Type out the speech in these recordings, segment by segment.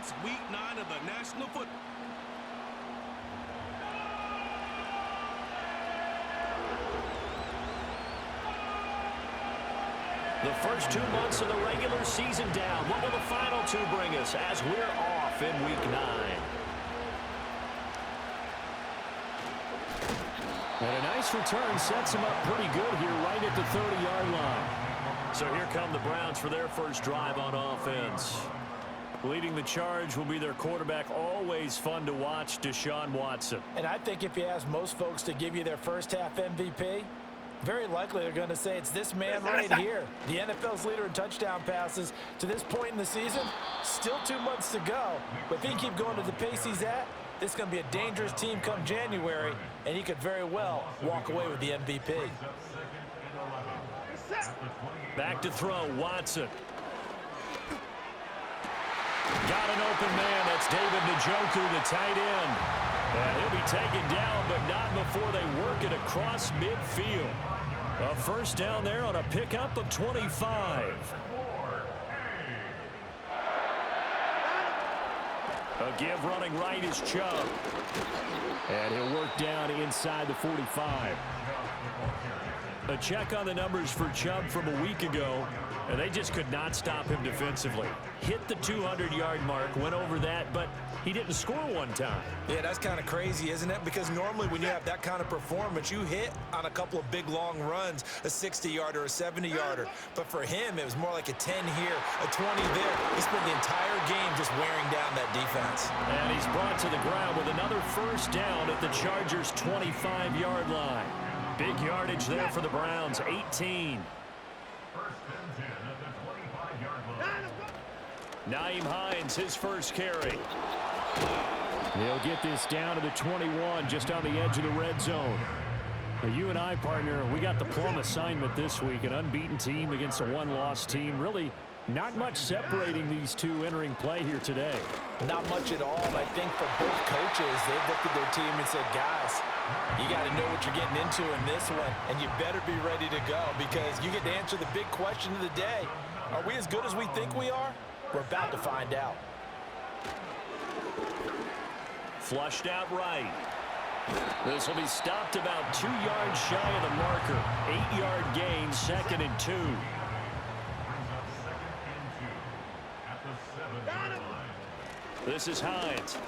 It's week 9 of the National Football. The first 2 months of the regular season down. What will the final 2 bring us as we're off in week 9? And a nice return sets him up pretty good here right at the 30-yard line. So here come the Browns for their first drive on offense. Leading the charge will be their quarterback, always fun to watch, Deshaun Watson. And I think if you ask most folks to give you their first half MVP, very likely they're going to say it's this man right here. The NFL's leader in touchdown passes to this point in the season. Still 2 months to go. But if he can keep going to the pace he's at, this is going to be a dangerous team come January, and he could very well walk away with the MVP. Back to throw, Watson. Got an open man. That's David Njoku, the tight end. And he'll be taken down, but not before they work it across midfield. A first down there on a pickup of 25. A give running right is Chubb. And he'll work down inside the 45. A check on the numbers for Chubb from a week ago, and they just could not stop him defensively. Hit the 200-yard mark, went over that, but he didn't score one time. Yeah, that's kind of crazy, isn't it? Because normally when you have that kind of performance, you hit on a couple of big, long runs, a 60-yarder, a 70-yarder. But for him, it was more like a 10 here, a 20 there. He spent the entire game just wearing down that defense. And he's brought to the ground with another first down at the Chargers' 25-yard line. Big yardage there for the Browns, 18. Nyheim Hines, his first carry. He'll get this down to the 21, just on the edge of the red zone. Now, you and I, partner, we got the plum assignment this week. An unbeaten team against a one-loss team. Really not much separating these two entering play here today. Not much at all. I think for both coaches, they've looked at their team and said, guys, you got to know what you're getting into in this one, and you better be ready to go because you get to answer the big question of the day. Are we as good as we think we are? We're about to find out. Flushed out right. This will be stopped about 2 yards shy of the marker. 8-yard gain, 2nd and 2. This is Hines.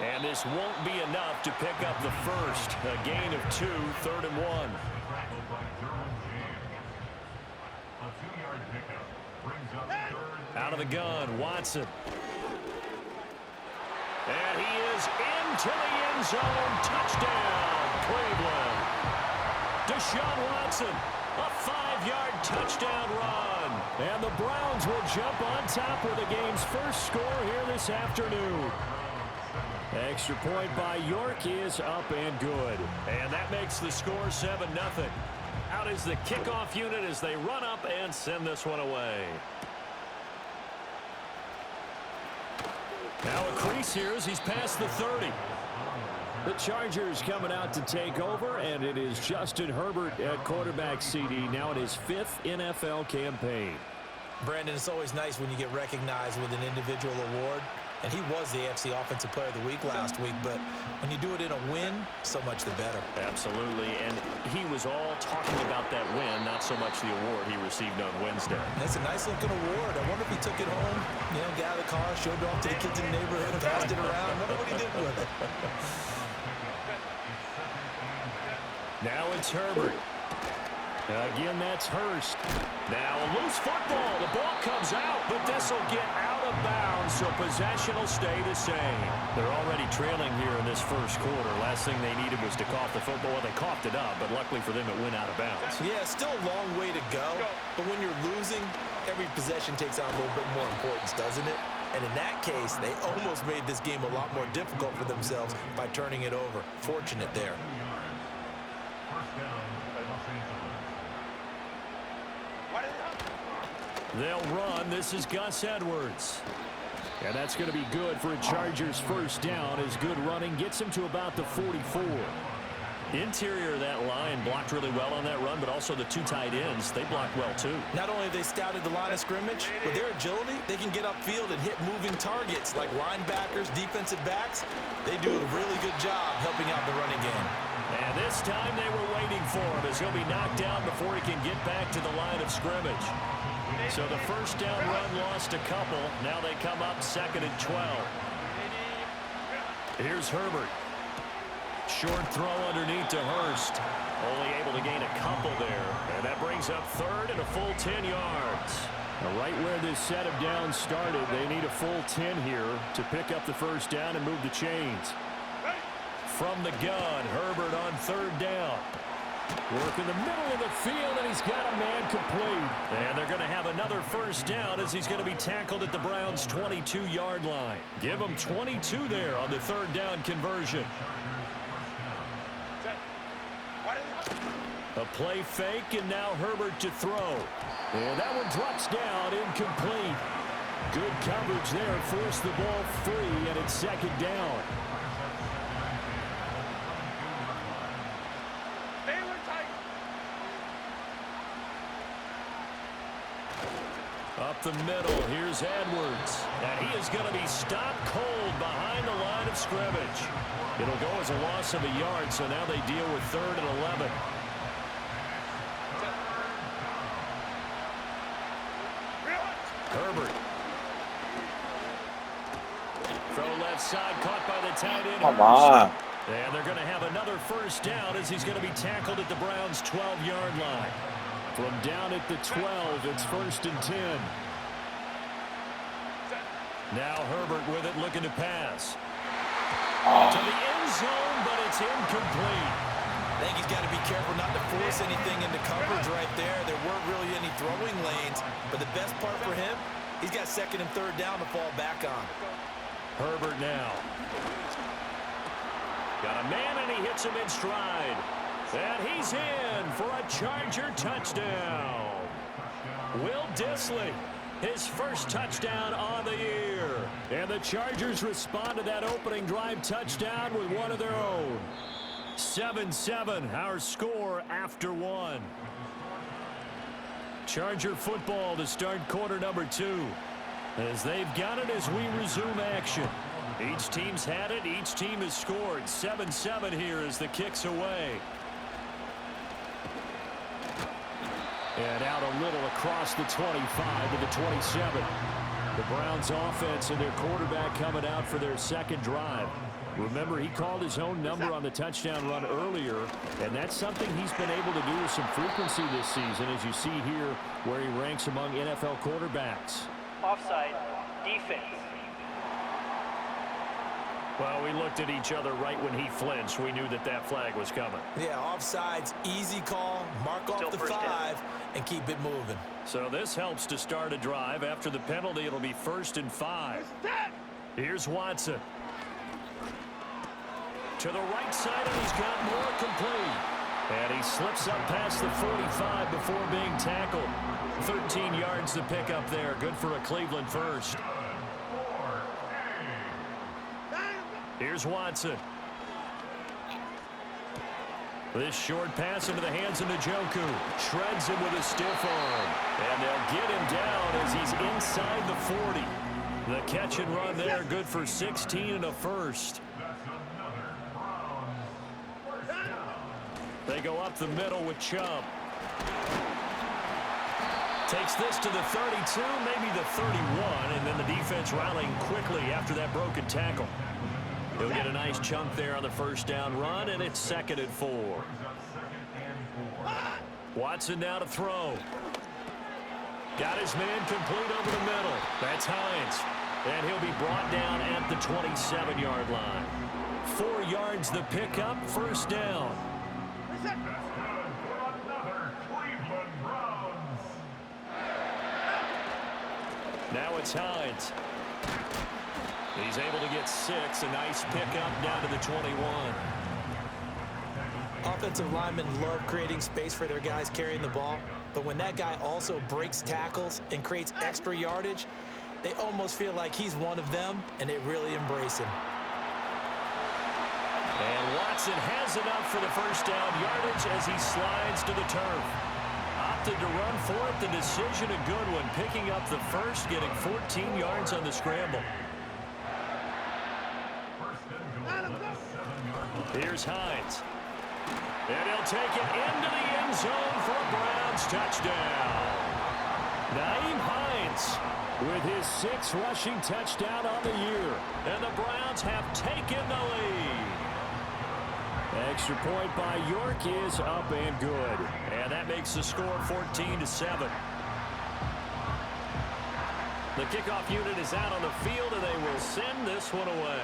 And this won't be enough to pick up the first. A gain of 2, 3rd and 1. Out of the gun, Watson. And he is into the end zone. Touchdown, Cleveland. Deshaun Watson, a 5-yard touchdown run. And the Browns will jump on top with the game's first score here this afternoon. Extra point by York is up and good. And that makes the score 7-0. Out is the kickoff unit as they run up and send this one away. Now a crease here as he's past the 30. The Chargers coming out to take over, and it is Justin Herbert at quarterback CD, now in his 5th NFL campaign. Brandon, it's always nice when you get recognized with an individual award. And he was the AFC Offensive Player of the Week last week, but when you do it in a win, so much the better. Absolutely, and he was all talking about that win, not so much the award he received on Wednesday. That's a nice-looking award. I wonder if he took it home, got out of the car, showed it off to the kids in the neighborhood, passed it around. I wonder what he did with it. Now it's Herbert. Again, that's Hurst. Now a loose football. The ball comes out, but this will get out of bounds, so possession will stay the same. They're already trailing here in this first quarter. Last thing they needed was to cough the football. Well, they coughed it up, but luckily for them, it went out of bounds. Yeah, still a long way to go, but when you're losing, every possession takes on a little bit more importance, doesn't it? And in that case, they almost made this game a lot more difficult for themselves by turning it over. Fortunate there. They'll run. This is Gus Edwards. And that's going to be good for a Chargers first down as good running gets him to about the 44. Interior of that line blocked really well on that run, but also the two tight ends, they blocked well too. Not only have they scouted the line of scrimmage, with their agility, they can get upfield and hit moving targets like linebackers, defensive backs. They do a really good job helping out the running game. And this time they were waiting for him as he'll be knocked down before he can get back to the line of scrimmage. So the first down run lost a couple. Now they come up 2nd and 12. Here's Herbert. Short throw underneath to Hurst. Only able to gain a couple there. And that brings up 3rd and a full 10 yards. Now, right where this set of downs started, they need a full 10 here to pick up the first down and move the chains. From the gun, Herbert on 3rd down. Work in the middle of the field, and he's got a man complete. And they're going to have another first down as he's going to be tackled at the Browns' 22-yard line. Give him 22 there on the 3rd down conversion. A play fake, and now Herbert to throw. And that one drops down, incomplete. Good coverage there, forced the ball free, and it's 2nd down. Up the middle, here's Edwards. And he is going to be stopped cold behind the line of scrimmage. It'll go as a loss of a yard, so now they deal with 3rd and 11. Herbert. Throw left side, caught by the tight end. Come on. And they're going to have another first down as he's going to be tackled at the Browns' 12-yard line. From down at the 12, it's 1st and 10. Now Herbert with it, looking to pass. To the end zone, but it's incomplete. I think he's got to be careful not to force anything into coverage right there. There weren't really any throwing lanes, but the best part for him, he's got 2nd and 3rd down to fall back on. Herbert now. Got a man, and he hits him in stride. And he's in for a Charger touchdown. Will Dissly, his first touchdown on the year. And the Chargers respond to that opening drive touchdown with one of their own. 7-7, our score after 1. Charger football to start quarter number 2. As they've got it as we resume action. Each team's had it. Each team has scored. 7-7 here as the kick's away. And out a little across the 25 to the 27. The Browns offense and their quarterback coming out for their 2nd drive. Remember, he called his own number on the touchdown run earlier, and that's something he's been able to do with some frequency this season, as you see here where he ranks among NFL quarterbacks. Offside, defense. Well, we looked at each other right when he flinched. We knew that that flag was coming. Yeah, offsides, easy call, mark off the 5, and keep it moving. So this helps to start a drive. After the penalty, it'll be 1st and 5. Here's Watson. To the right side, and he's got more complete. And he slips up past the 45 before being tackled. 13 yards to pick up there. Good for a Cleveland first. Here's Watson. This short pass into the hands of Njoku. Shreds him with a stiff arm. And they'll get him down as he's inside the 40. The catch and run there, good for 16 and a first. They go up the middle with Chubb. Takes this to the 32, maybe the 31, and then the defense rallying quickly after that broken tackle. He'll get a nice chunk there on the first down run, and it's 2nd and 4. Watson now to throw. Got his man complete over the middle. That's Hines. And he'll be brought down at the 27-yard line. 4 yards the pickup, first down. Now it's Hines. He's able to get 6. A nice pickup down to the 21. Offensive linemen love creating space for their guys carrying the ball, but when that guy also breaks tackles and creates extra yardage, they almost feel like he's one of them, and they really embrace him. And Watson has enough for the first down yardage as he slides to the turf. Opted to run for it. The decision a good one. Picking up the first, getting 14 yards on the scramble. Here's Hines. And he'll take it into the end zone for a Browns touchdown. Nyheim Hines with his 6th rushing touchdown on the year. And the Browns have taken the lead. Extra point by York is up and good. And that makes the score 14-7. The kickoff unit is out on the field, and they will send this one away.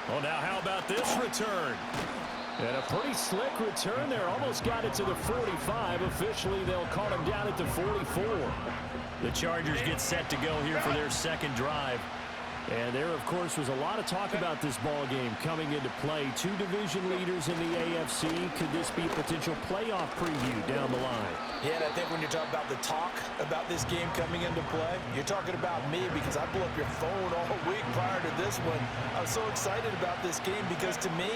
Well, now how about this return? And a pretty slick return there. Almost got it to the 45. Officially, they'll call him down at the 44. The Chargers get set to go here for their second drive. And there, of course, was a lot of talk about this ball game coming into play. 2 division leaders in the AFC. Could this be a potential playoff preview down the line? Yeah, and I think when you talk about the talk about this game coming into play, you're talking about me because I blew up your phone all week prior to this one. I was so excited about this game because, to me,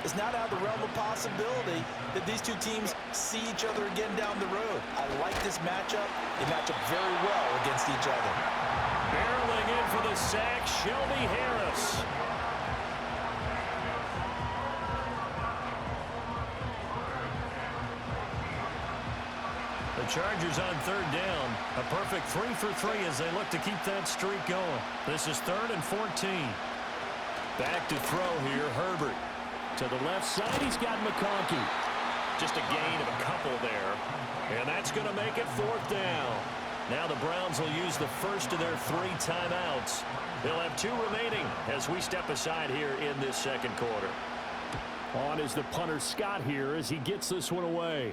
it's not out of the realm of possibility that these two teams see each other again down the road. I like this matchup. They match up very well against each other. Barreling in for the sack, Shelby Harris. The Chargers on 3rd down. A perfect 3 for 3 as they look to keep that streak going. This is 3rd and 14. Back to throw here, Herbert. To the left side, he's got McConkey. Just a gain of a couple there. And that's going to make it 4th down. Now the Browns will use the first of their 3 timeouts. They'll have 2 remaining as we step aside here in this second quarter. On is the punter Scott here as he gets this one away.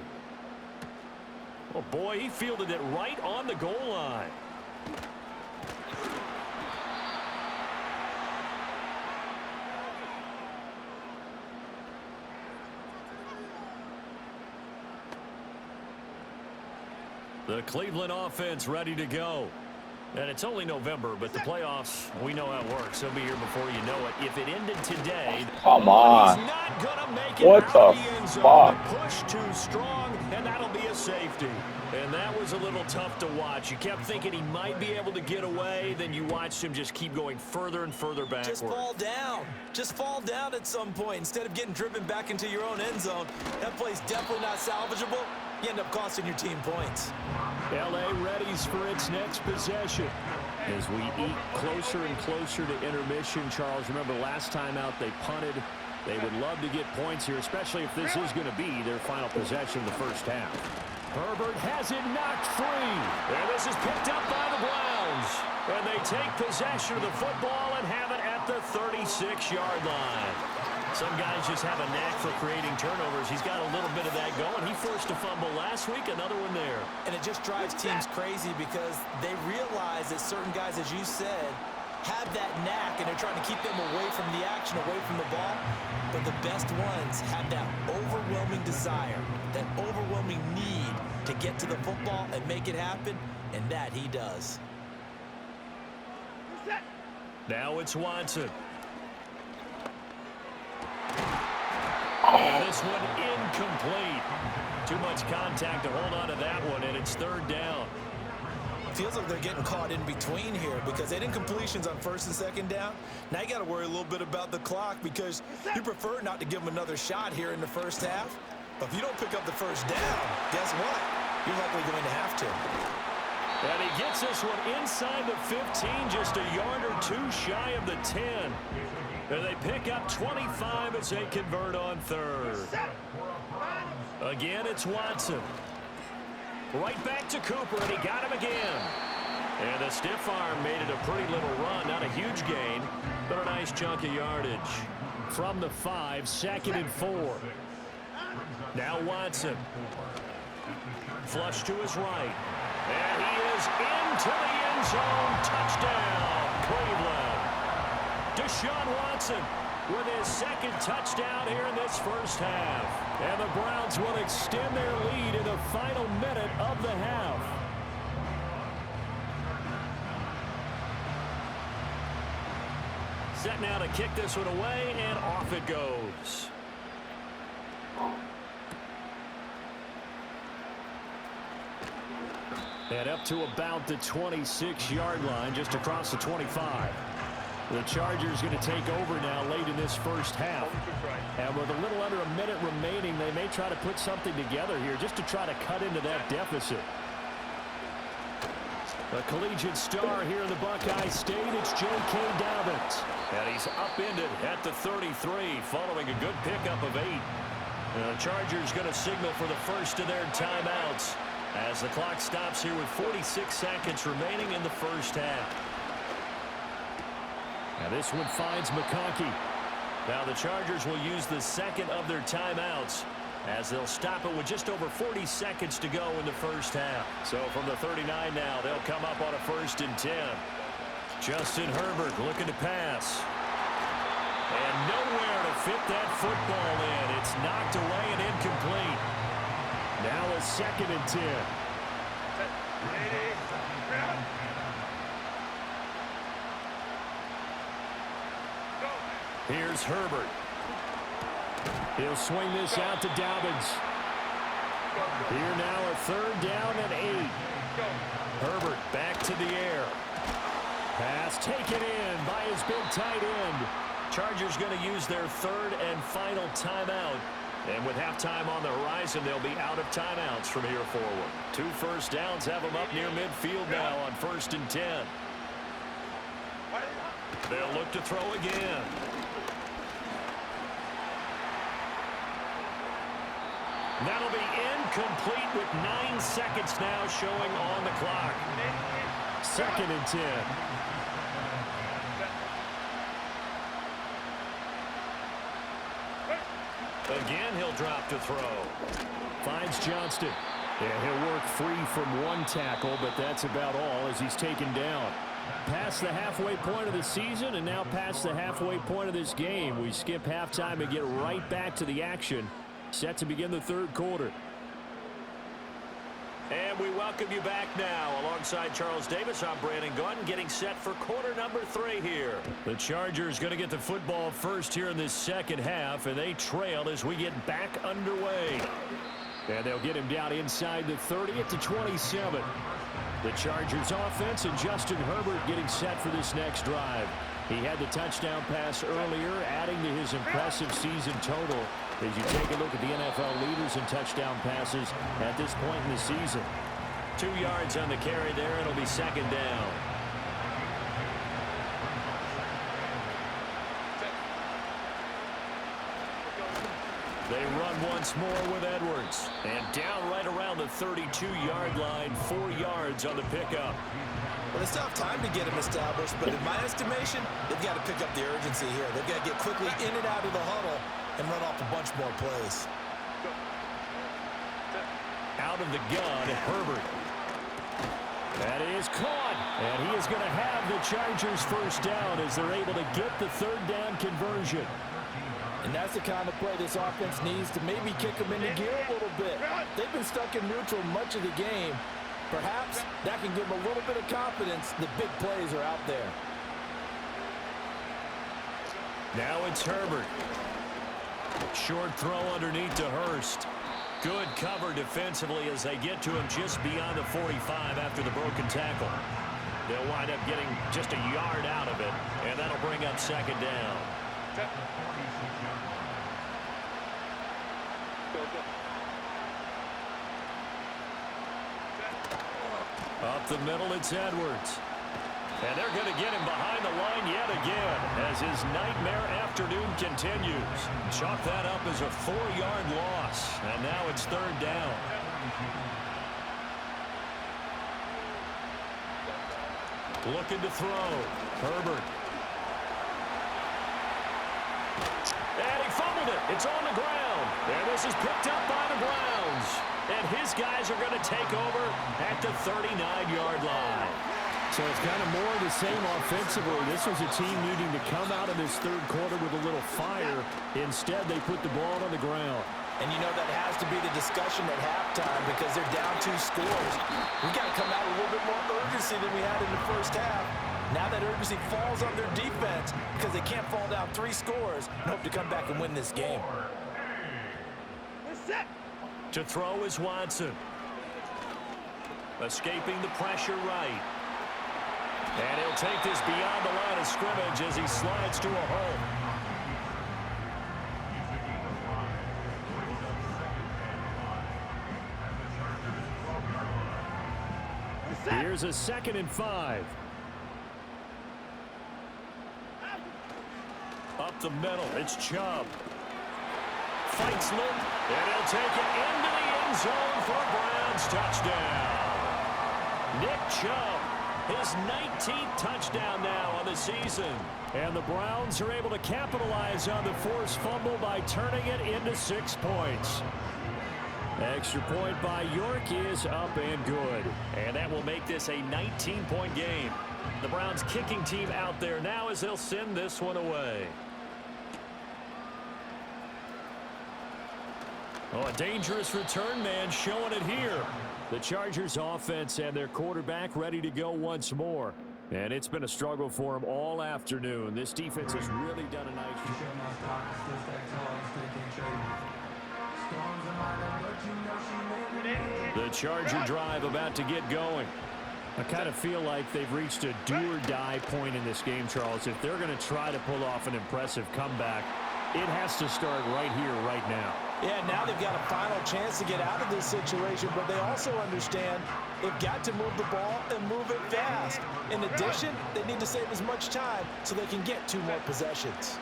Oh boy, he fielded it right on the goal line. The Cleveland offense ready to go. And it's only November, but the playoffs, we know how it works. They'll be here before you know it. If it ended today, come on. he's not going to make it What out the of the end zone. fuck? Push too strong, and that'll be a safety. And that was a little tough to watch. You kept thinking he might be able to get away, then you watched him just keep going further and further backward. Just fall down. Just fall down at some point. Instead of getting driven back into your own end zone, that play's definitely not salvageable. You end up costing your team points. L.A. readies for its next possession. As we eat closer and closer to intermission, Charles, remember last time out they punted. They would love to get points here, especially if this is going to be their final possession of the first half. Herbert has it knocked free. And this is picked up by the Browns. And they take possession of the football and have it at the 36-yard line. Some guys just have a knack for creating turnovers. He's got a little bit of that going. He forced a fumble last week, another one there. And it just drives teams crazy because they realize that certain guys, as you said, have that knack, and they're trying to keep them away from the action, away from the ball. But the best ones have that overwhelming desire, that overwhelming need to get to the football and make it happen, and that he does. Now it's Watson. And this one incomplete. Too much contact to hold on to that one, and it's 3rd down. Feels like they're getting caught in between here because they didn't completions on 1st and 2nd down. Now you got to worry a little bit about the clock because you prefer not to give them another shot here in the first half. But if you don't pick up the first down, guess what? You're likely going to have to. And he gets this one inside the 15, just a yard or 2 shy of the 10. And they pick up 25 as they convert on 3rd. Again, it's Watson. Right back to Cooper, and he got him again. And the stiff arm made it a pretty little run. Not a huge gain, but a nice chunk of yardage. From the 5, 2nd and 4. Now Watson. Flush to his right. And he is into the end zone. Touchdown, Cleveland. Deshaun Watson with his 2nd touchdown here in this first half. And the Browns will extend their lead in the final minute of the half. set now to kick this one away, and off it goes. And up to about the 26-yard line, just across the 25. The Chargers going to take over now late in this first half. And with a little under a minute remaining, they may try to put something together here just to try to cut into that deficit. The collegiate star here in the Buckeye State, it's J.K. Dobbins. And he's upended at the 33 following a good pickup of 8. And the Chargers going to signal for the first of their timeouts as the clock stops here with 46 seconds remaining in the first half. Now this one finds McConkey. Now the Chargers will use the second of their timeouts as they'll stop it with just over 40 seconds to go in the first half. So from the 39 now, they'll come up on a 1st and 10. Justin Herbert looking to pass. And nowhere to fit that football in. It's knocked away and incomplete. Now a 2nd and 10. Here's Herbert. He'll swing this out to Dobbins. Here now a 3rd down and 8. Herbert back to the air. Pass taken in by his big tight end. Chargers going to use their 3rd and final timeout. And with halftime on the horizon, they'll be out of timeouts from here forward. 2 first downs have them up near midfield now on 1st and 10. They'll look to throw again. That'll be incomplete with 9 seconds now showing on the clock. 2nd and 10. Again, he'll drop to throw. Finds Johnston. Yeah, he'll work free from 1 tackle, but that's about all as he's taken down. Past the halfway point of the season and now past the halfway point of this game. We skip halftime and get right back to the action. Set to begin the 3rd quarter. And we welcome you back now. Alongside Charles Davis, I'm Brandon Gordon, getting set for quarter number 3 here. The Chargers going to get the football first here in this second half, and they trail as we get back underway. And they'll get him down inside the 30 at the 27. The Chargers offense and Justin Herbert getting set for this next drive. He had the touchdown pass earlier, adding to his impressive season total as you take a look at the NFL leaders in touchdown passes at this point in the season. 2 yards on the carry there. It'll be 2nd down. They run once more with Edwards. And down right around the 32-yard line, 4 yards on the pickup. Well, they still have time to get him established, but in my estimation, they've got to pick up the urgency here. They've got to get quickly in and out of the huddle and run off a bunch more plays. Out of the gun, Herbert. That is caught. And he is going to have the Chargers first down as they're able to get the 3rd down conversion. And that's the kind of play this offense needs to maybe kick them into gear a little bit. They've been stuck in neutral much of the game. Perhaps that can give them a little bit of confidence that big plays are out there. Now it's Herbert. Short throw underneath to Hurst. Good cover defensively as they get to him just beyond the 45 after the broken tackle. They'll wind up getting just a yard out of it, and that'll bring up 2nd down. Up the middle, it's Edwards. And they're going to get him behind the line yet again as his nightmare afternoon continues. Chalk that up as a 4-yard loss. And now it's 3rd down. Looking to throw. Herbert. And he fumbled it. It's on the ground. And this is picked up by the Browns. And his guys are going to take over at the 39-yard line. So it's kind of more of the same offensively. This was a team needing to come out of this 3rd quarter with a little fire. Instead, they put the ball on the ground. And you know that has to be the discussion at halftime because they're down 2 scores. We got to come out with a little bit more urgency than we had in the first half. Now that urgency falls on their defense because they can't fall down 3 scores and hope to come back and win this game. To throw is Watson. Escaping the pressure right. And he'll take this beyond the line of scrimmage as he slides to a hole. Here's a 2nd and 5. Up the middle, it's Chubb. Fights Lynn, and he'll take it into the end zone for a Browns touchdown. Nick Chubb, his 19th touchdown now on the season. And the Browns are able to capitalize on the forced fumble by turning it into 6 points. Extra point by York is up and good. And that will make this a 19-point game. The Browns kicking team out there now as they'll send this one away. Oh, a dangerous return man showing it here. The Chargers offense and their quarterback ready to go once more. And it's been a struggle for them all afternoon. This defense has really done a nice job. The Charger drive about to get going. I kind of feel like they've reached a do-or-die point in this game, Charles. If they're going to try to pull off an impressive comeback, it has to start right here, right now. Yeah, now they've got a final chance to get out of this situation, but they also understand they've got to move the ball and move it fast. In addition, they need to save as much time so they can get 2 more possessions.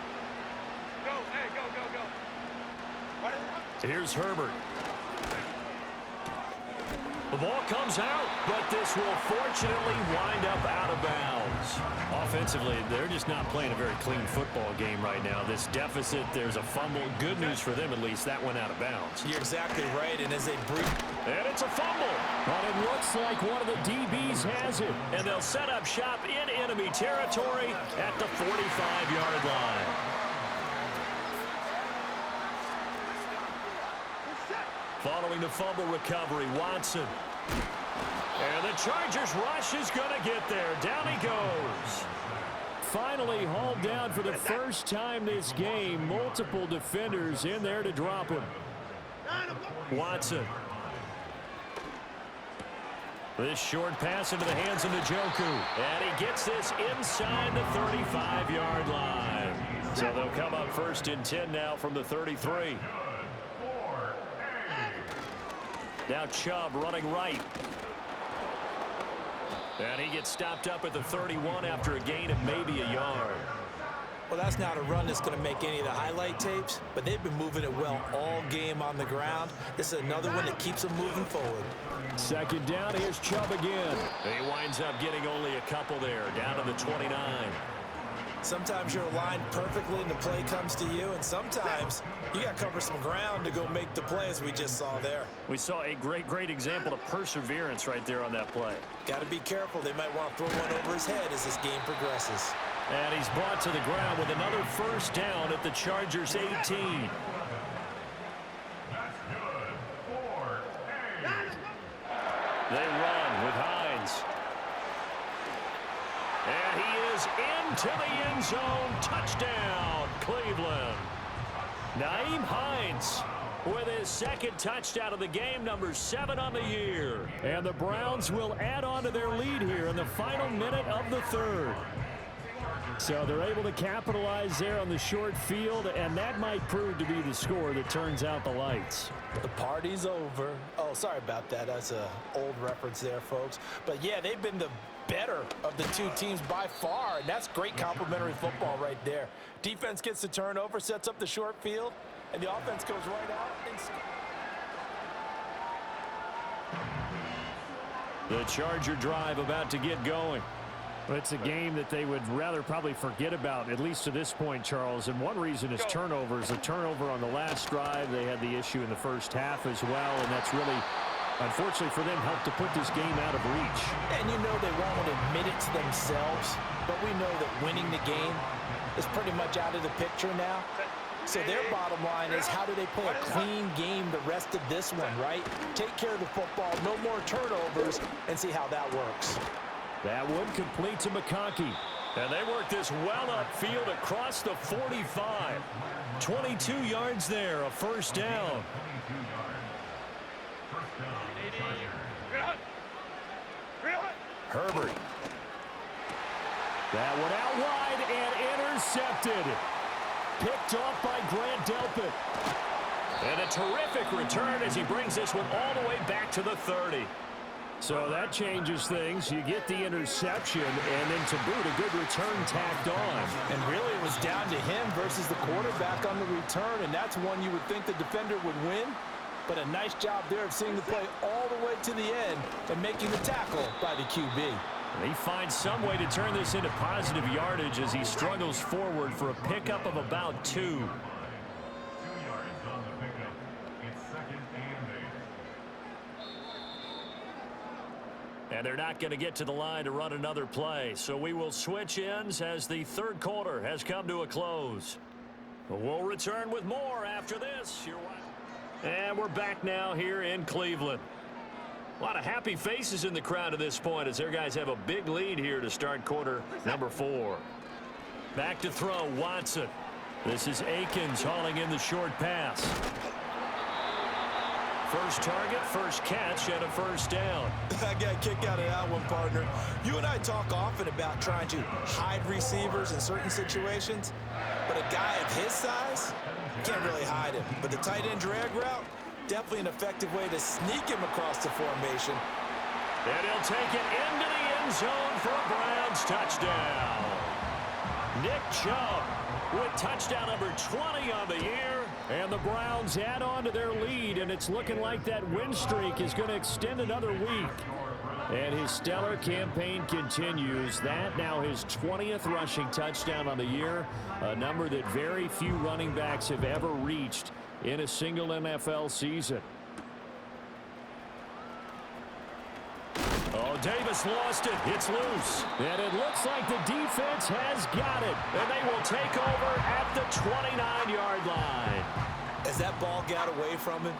Go, hey, go, go, go. Here's Herbert. The ball comes out, but this will fortunately wind up out of bounds. Offensively, they're just not playing a very clean football game right now. This deficit, there's a fumble. Good news for them, at least. That went out of bounds. You're exactly right, and as they breathe. And it's a fumble. But it looks like one of the DBs has it. And they'll set up shop in enemy territory at the 45-yard line. Following the fumble recovery, Watson. And the Chargers rush is going to get there. Down he goes. Finally hauled down for the first time this game. Multiple defenders in there to drop him. Watson. This short pass into the hands of Njoku. And he gets this inside the 35-yard line. So they'll come up 1st and 10 now from the 33. Now Chubb running right. And he gets stopped up at the 31 after a gain of maybe a yard. Well, that's not a run that's going to make any of the highlight tapes, but they've been moving it well all game on the ground. This is another one that keeps them moving forward. 2nd down, here's Chubb again. He winds up getting only a couple there, down to the 29. Sometimes you're aligned perfectly and the play comes to you, and sometimes you got to cover some ground to go make the play, as we just saw there. We saw a great example of perseverance right there on that play. Got to be careful. They might want to throw one over his head as this game progresses. And he's brought to the ground with another 1st down at the Chargers 18. They run with Hines. And he is into the end zone. Touchdown, Cleveland. Nyheim Hines with his 2nd touchdown of the game, number 7 on the year. And the Browns will add on to their lead here in the final minute of the 3rd. So they're able to capitalize there on the short field, and that might prove to be the score that turns out the lights. The party's over. Oh, sorry about that. That's an old reference there, folks. But, yeah, they've been the better of the 2 teams by far, and that's great complimentary football right there. Defense gets the turnover, sets up the short field, and the offense goes right out and scores. The Charger drive about to get going. It's a game that they would rather probably forget about, at least to this point, Charles. And one reason is turnovers. A turnover on the last drive. They had the issue in the first half as well, and that's really, unfortunately for them, helped to put this game out of reach. And you know they won't admit it to themselves, but we know that winning the game is pretty much out of the picture now. So their bottom line is, how do they play a clean game the rest of this one, right? Take care of the football, no more turnovers, and see how that works. That one complete to McConkey. And they work this well upfield across the 45. 22 yards there, a first down. Herbert. That one out wide and intercepted. Picked off by Grant Delpit. And a terrific return as he brings this one all the way back to the 30. So that changes things. You get the interception, and then to boot, a good return tacked on. And really, it was down to him versus the quarterback on the return, and that's one you would think the defender would win. But a nice job there of seeing the play all the way to the end and making the tackle by the QB. And he finds some way to turn this into positive yardage as he struggles forward for a pickup of about 2. And they're not going to get to the line to run another play. So we will switch ends as the third quarter has come to a close. We'll return with more after this. And we're back now here in Cleveland. A lot of happy faces in the crowd at this point as their guys have a big lead here to start quarter number 4. Back to throw, Watson. This is Akins hauling in the short pass. First target, first catch, and a first down. I got a kick out of that one, partner. You and I talk often about trying to hide receivers in certain situations, but a guy of his size, you can't really hide him. But the tight end drag route, definitely an effective way to sneak him across the formation. And he'll take it into the end zone for a Browns touchdown. Nick Chubb with touchdown number 20 on the year. And the Browns add on to their lead, and it's looking like that win streak is going to extend another week. And his stellar campaign continues. That now his 20th rushing touchdown on the year, a number that very few running backs have ever reached in a single NFL season. Oh, Davis lost it. It's loose. And it looks like the defense has got it. And they will take over at the 29-yard line. As that ball got away from him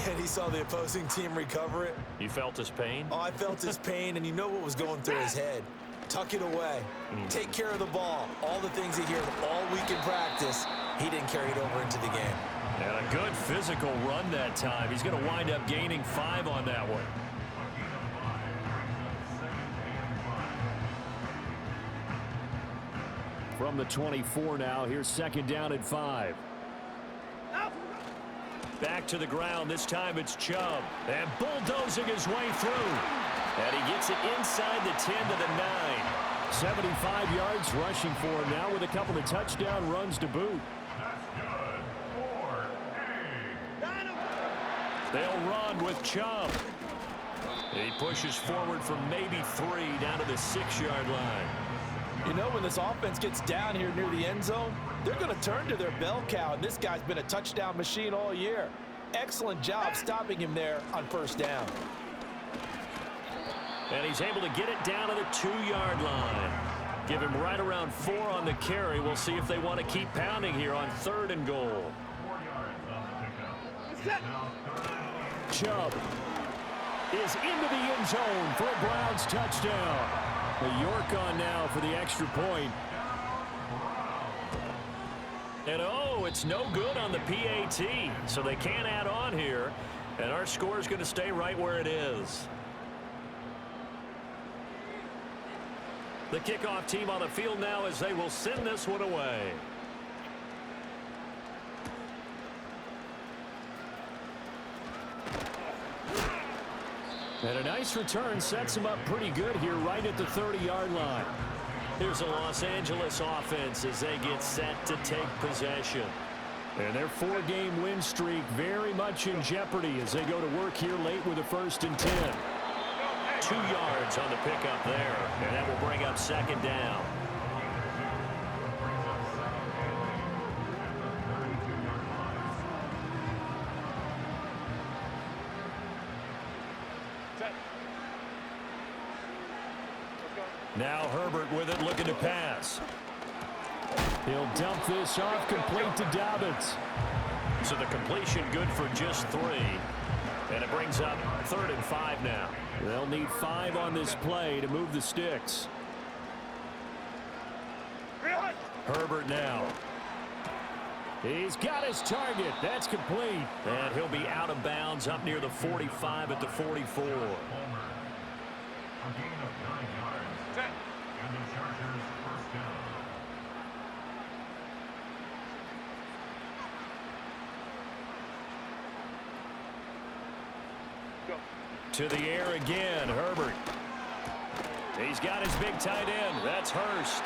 and he saw the opposing team recover it. You felt his pain? Oh, I felt his pain, and you know what was going through his head. Tuck it away. Take care of the ball. All the things he heard all week in practice, he didn't carry it over into the game. And a good physical run that time. He's going to wind up gaining 5 on that one. From the 24 now, here's second down and 5. Back to the ground. This time it's Chubb. And bulldozing his way through. And he gets it inside the 10 to the 9. 75 yards rushing for him now with a couple of touchdown runs to boot. They'll run with Chubb. He pushes forward from maybe 3 down to the 6-yard line. You know, when this offense gets down here near the end zone, they're going to turn to their bell cow, and this guy's been a touchdown machine all year. Excellent job stopping him there on first down. And he's able to get it down to the 2-yard line. Give him right around 4 on the carry. We'll see if they want to keep pounding here on 3rd and goal. Chubb is into the end zone for a Browns touchdown. The York on now for the extra point. And oh, it's no good on the PAT, so they can't add on here. And our score is going to stay right where it is. The kickoff team on the field now as they will send this one away. And a nice return sets them up pretty good here right at the 30-yard line. Here's a Los Angeles offense as they get set to take possession. And their 4-game win streak very much in jeopardy as they go to work here late with a 1st and 10. 2 yards on the pickup there, and that will bring up 2nd down. Now Herbert with it, looking to pass. He'll dump this off complete to Dobbins. So the completion good for just 3. And it brings up 3rd and 5 now. They'll need 5 on this play to move the sticks. Herbert now. He's got his target. That's complete. And he'll be out of bounds up near the 45 at the 44. To the air again, Herbert. He's got his big tight end. That's Hurst.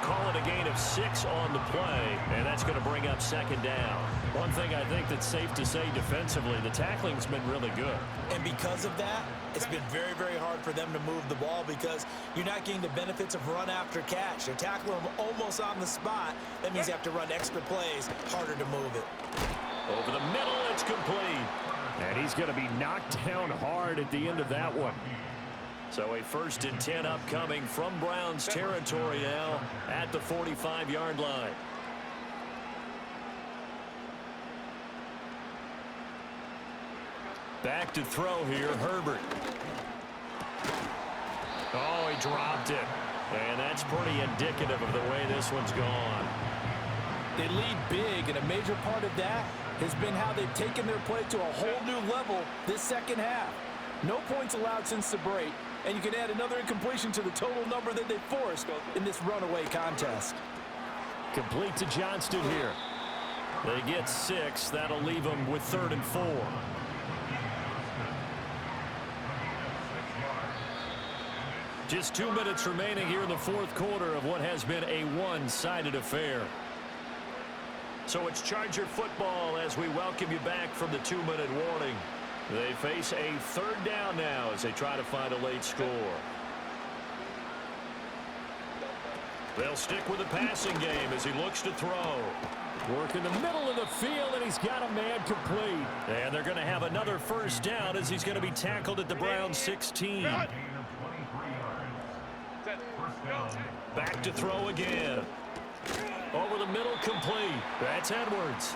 Call it a gain of 6 on the play, and that's going to bring up 2nd down. One thing I think that's safe to say defensively, the tackling's been really good. And because of that, it's been very, very hard for them to move the ball because you're not getting the benefits of run after catch. They're tackling them almost on the spot. That means you have to run extra plays, harder to move it. Over the middle, it's complete. And he's going to be knocked down hard at the end of that one. So a 1st and 10 upcoming from Browns territory now at the 45-yard line. Back to throw here, Herbert. Oh, he dropped it. And that's pretty indicative of the way this one's gone. They lead big, and a major part of that has been how they've taken their play to a whole new level this second half. No points allowed since the break, and you can add another incompletion to the total number that they forced in this runaway contest. Complete to Johnston here. They get 6. That'll leave them with 3rd and 4. Just 2 minutes remaining here in the 4th quarter of what has been a one-sided affair. So it's Charger football as we welcome you back from the 2-minute warning. They face a 3rd down now as they try to find a late score. They'll stick with the passing game as he looks to throw. Work in the middle of the field, and he's got a man complete. And they're going to have another 1st down as he's going to be tackled at the Browns 16. Back to throw again. Over the middle, complete. That's Edwards.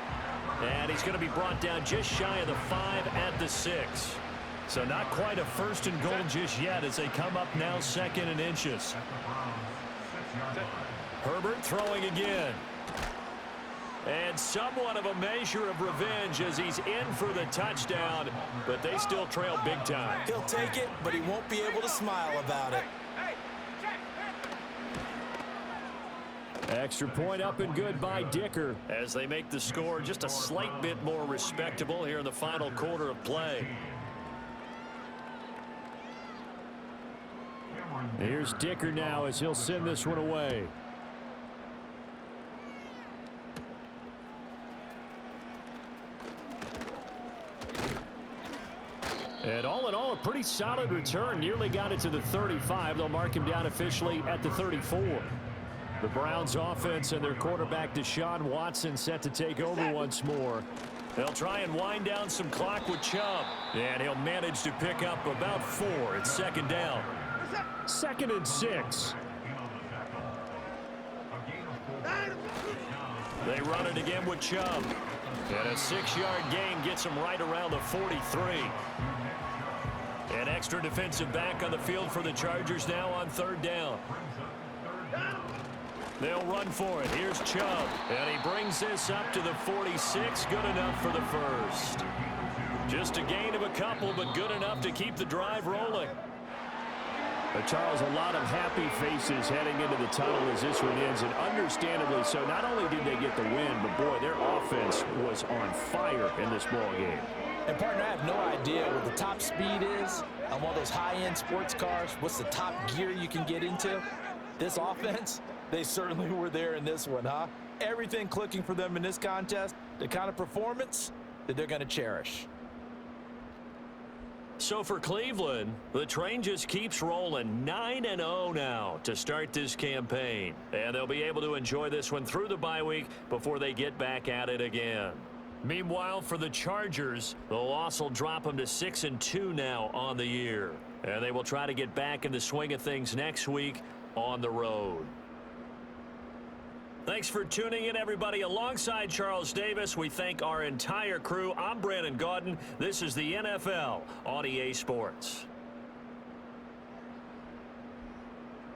And he's going to be brought down just shy of the 5 at the 6. So not quite a 1st and goal just yet as they come up now 2nd and inches. Herbert throwing again. And somewhat of a measure of revenge as he's in for the touchdown, but they still trail big time. He'll take it, but he won't be able to smile about it. Extra point up and good by Dicker as they make the score just a slight bit more respectable here in the final quarter of play. Here's Dicker now as he'll send this one away. And all in all, a pretty solid return. Nearly got it to the 35. They'll mark him down officially at the 34. The Browns offense and their quarterback Deshaun Watson set to take over once more. They'll try and wind down some clock with Chubb. And he'll manage to pick up about 4. It's 2nd down. 2nd and 6. They run it again with Chubb. And a 6-yard gain gets him right around the 43. An extra defensive back on the field for the Chargers now on 3rd down. They'll run for it. Here's Chubb. And he brings this up to the 46. Good enough for the 1st. Just a gain of a couple, but good enough to keep the drive rolling. Charles, a lot of happy faces heading into the tunnel as this one ends, and understandably so. Not only did they get the win, but boy, their offense was on fire in this ball game. And partner, I have no idea what the top speed is on one of those high-end sports cars. What's the top gear you can get into? This offense, they certainly were there in this one, huh? Everything clicking for them in this contest, the kind of performance that they're going to cherish. So for Cleveland, the train just keeps rolling. 9-0 now to start this campaign. And they'll be able to enjoy this one through the bye week before they get back at it again. Meanwhile, for the Chargers, the loss will drop them to 6-2 now on the year. And they will try to get back in the swing of things next week on the road. Thanks for tuning in, everybody. Alongside Charles Davis, we thank our entire crew. I'm Brandon Gaudin. This is the NFL on EA Sports.